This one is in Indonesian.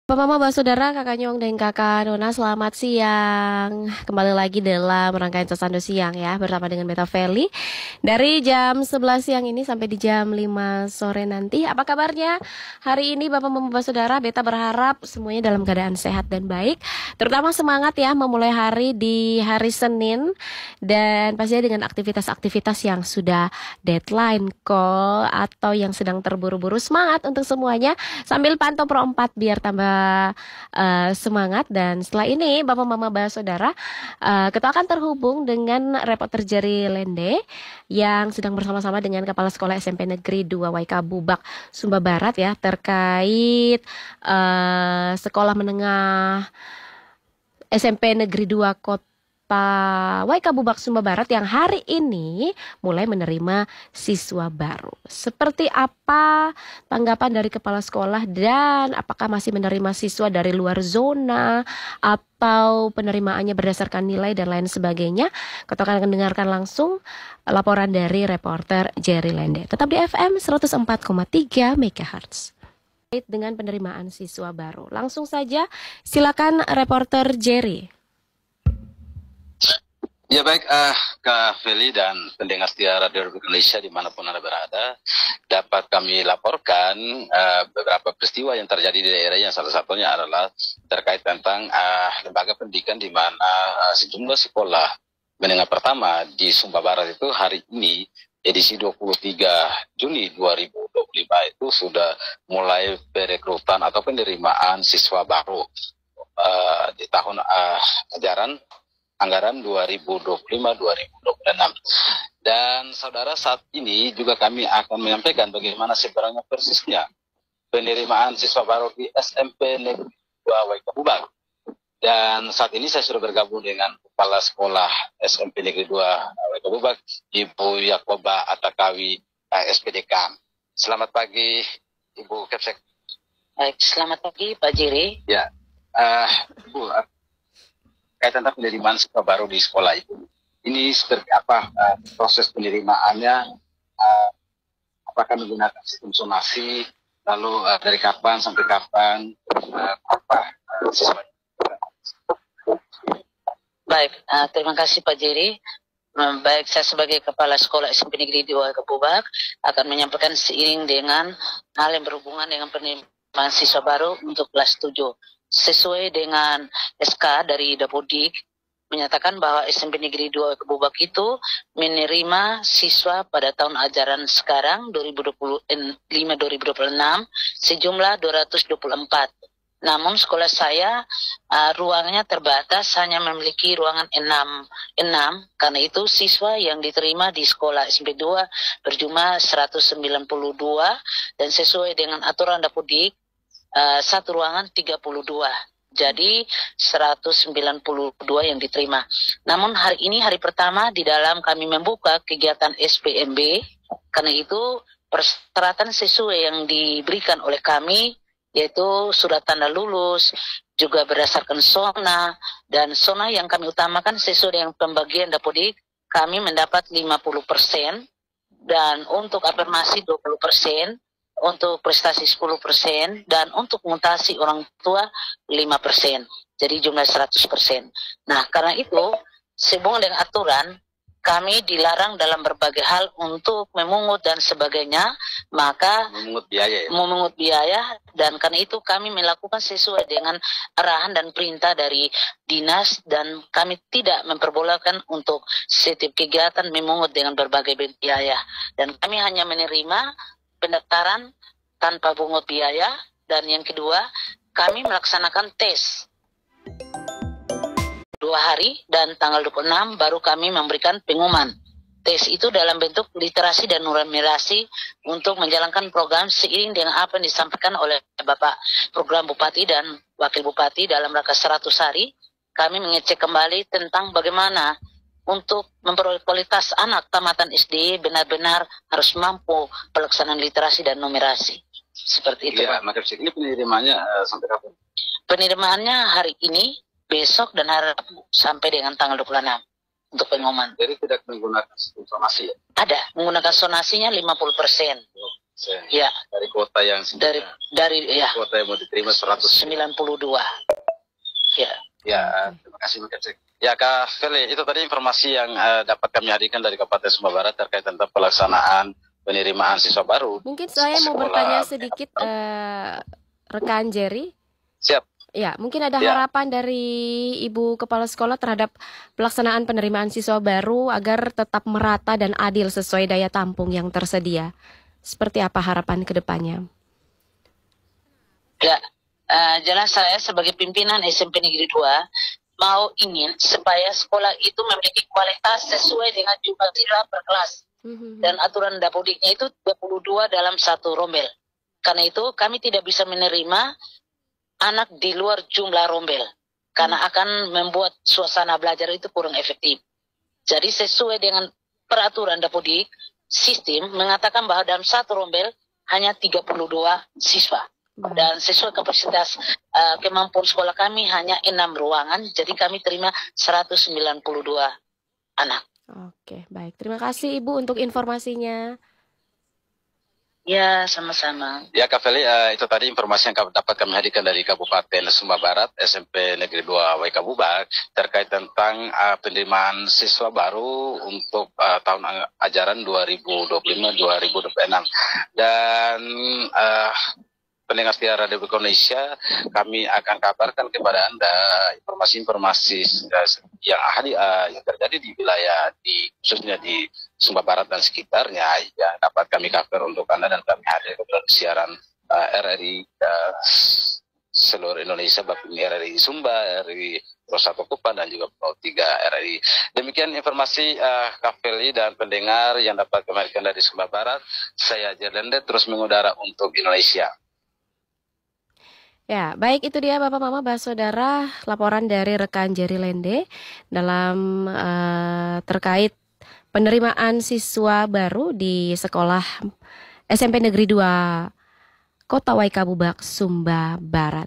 Bapak Mama, Bapak Saudara, Kakak Nyong dan Kakak Nona, selamat siang. Kembali lagi dalam rangkaian Sesando Siang ya, bersama dengan Beta Feli. Dari jam 11 siang ini sampai di jam 5 sore nanti. Apa kabarnya? Hari ini Bapak Mama, Bapak Saudara, Beta berharap semuanya dalam keadaan sehat dan baik. Terutama semangat ya, memulai hari di hari Senin. Dan pastinya dengan aktivitas-aktivitas yang sudah deadline call atau yang sedang terburu-buru. Semangat untuk semuanya. Sambil pantau Pro 4 biar tambah semangat. Dan setelah ini Bapak Mama Bapak Saudara, kita akan terhubung dengan reporter Jerry Lende yang sedang bersama-sama dengan Kepala Sekolah SMP Negeri 2 Waika Bubak Sumba Barat ya, terkait sekolah menengah SMP Negeri 2 Kota Waika Bubak Sumba Barat yang hari ini mulai menerima siswa baru. Seperti apa tanggapan dari kepala sekolah dan apakah masih menerima siswa dari luar zona atau penerimaannya berdasarkan nilai dan lain sebagainya? Kita akan dengarkan langsung laporan dari reporter Jerry Lende. Tetap di FM 104,3 MHz. Dengan penerimaan siswa baru. Langsung saja silakan reporter Jerry. Ya baik, Kak Feli dan pendengar setia Radio Republik Indonesia dimanapun Anda berada, dapat kami laporkan beberapa peristiwa yang terjadi di daerah yang salah satunya adalah terkait tentang lembaga pendidikan di mana sejumlah sekolah menengah pertama di Sumba Barat itu hari ini edisi 23 Juni 2025 itu sudah mulai perekrutan atau penerimaan siswa baru di tahun ajaran anggaran 2025-2026. Dan saudara, saat ini juga kami akan menyampaikan bagaimana sebenarnya persisnya penerimaan siswa baru di SMP Negeri 2 Waika Bubak. Dan saat ini saya sudah bergabung dengan Kepala Sekolah SMP Negeri 2 Waika Bubak, Ibu Yakoba Atakawi, SPDK. Selamat pagi, Ibu Kepsek. Baik, selamat pagi Pak Jiri. Ya, Ibu, kaitan tentang penerimaan siswa baru di sekolah itu, ini seperti apa proses penerimaannya? Apakah menggunakan sistem zonasi? Lalu dari kapan sampai kapan? Apa siswa? Baik, terima kasih Pak Jiri. Baik, saya sebagai Kepala Sekolah SMP Negeri 2 Kebubak akan menyampaikan seiring dengan hal yang berhubungan dengan penerimaan siswa baru untuk kelas 7. Sesuai dengan SK dari Dapodik menyatakan bahwa SMP Negeri 2 Kebubak itu menerima siswa pada tahun ajaran sekarang 2025-2026 sejumlah 224. Namun sekolah saya ruangnya terbatas, hanya memiliki ruangan 6. Karena itu siswa yang diterima di sekolah SMP 2 berjumlah 192 dan sesuai dengan aturan Dapodik satu ruangan 32. Jadi 192 yang diterima. Namun hari ini hari pertama di dalam kami membuka kegiatan SPMB. Karena itu persyaratan sesuai yang diberikan oleh kami yaitu surat tanda lulus, juga berdasarkan zona, dan zona yang kami utamakan sesuai dengan pembagian Dapodik, kami mendapat 50%, dan untuk afirmasi 20%, untuk prestasi 10%, dan untuk mutasi orang tua 5%. Jadi jumlah 100%. Nah, karena itu, sehubungan dengan aturan, kami dilarang dalam berbagai hal untuk memungut dan sebagainya, maka memungut biaya, dan karena itu kami melakukan sesuai dengan arahan dan perintah dari dinas, dan kami tidak memperbolehkan untuk setiap kegiatan memungut dengan berbagai biaya, dan kami hanya menerima pendaftaran tanpa pungut biaya. Dan yang kedua, kami melaksanakan tes 2 hari, dan tanggal 26 baru kami memberikan pengumuman. Tes itu dalam bentuk literasi dan numerasi untuk menjalankan program seiring dengan apa yang disampaikan oleh Bapak Program Bupati dan Wakil Bupati dalam rangka 100 hari. Kami mengecek kembali tentang bagaimana untuk memperoleh kualitas anak tamatan SD benar-benar harus mampu pelaksanaan literasi dan numerasi. Seperti itu. Ya, ini penerimaannya sampai kapan? Penerimaannya hari ini, besok, dan hari Rabu sampai dengan tanggal 26 untuk pengumuman. Jadi tidak menggunakan sistem zonasi ya? Ada, menggunakan zonasinya 50%. Ya, Dari kota yang dari ya kota yang mau diterima 92. Ya. Ya, terima kasih Mbak Kecik. Ya Kak Feli, itu tadi informasi yang dapat kami hadirkan dari Kabupaten Sumba Barat terkait tentang pelaksanaan penerimaan siswa baru. Mungkin saya mau bertanya sedikit, rekan Jerry. Siap. Ya, mungkin ada Ya. harapan dari Ibu Kepala Sekolah terhadap pelaksanaan penerimaan siswa baru agar tetap merata dan adil sesuai daya tampung yang tersedia. Seperti apa harapan ke depannya? Ya, jelas saya sebagai pimpinan SMP Negeri 2 mau ingin supaya sekolah itu memiliki kualitas sesuai dengan jumlah siswa per kelas. Dan aturan Dapodiknya itu 22 dalam satu rombel. Karena itu kami tidak bisa menerima anak di luar jumlah rombel. Karena akan membuat suasana belajar itu kurang efektif. Jadi sesuai dengan peraturan Dapodik, sistem mengatakan bahwa dalam satu rombel hanya 32 siswa. Dan sesuai kapasitas kemampuan sekolah kami hanya 6 ruangan, jadi kami terima 192 anak. Oke, baik. Terima kasih Ibu untuk informasinya. Ya, sama-sama. Ya Kak Feli, itu tadi informasi yang dapat kami hadirkan dari Kabupaten Sumba Barat, SMP Negeri 2 WK Bubak, terkait tentang penerimaan siswa baru untuk tahun ajaran 2025-2026. Dan pendengar setia Radio Indonesia, kami akan kabarkan kepada Anda informasi-informasi yang terjadi di wilayah khususnya di Sumba Barat dan sekitarnya yang dapat kami cover untuk Anda, dan kami hadir kepada siaran RRI seluruh Indonesia, baik RRI Sumba, RRI Rosatu Kupang, dan juga Pulau 3 RRI. Demikian informasi Kak Feli dan pendengar yang dapat kami hadirkan dari Sumba Barat. Saya Jerlende terus mengudara untuk Indonesia. Ya, baik, itu dia Bapak Mama Saudara, laporan dari rekan Jerry Lende dalam terkait penerimaan siswa baru di sekolah SMP Negeri 2 Kota Waikabubak, Sumba Barat.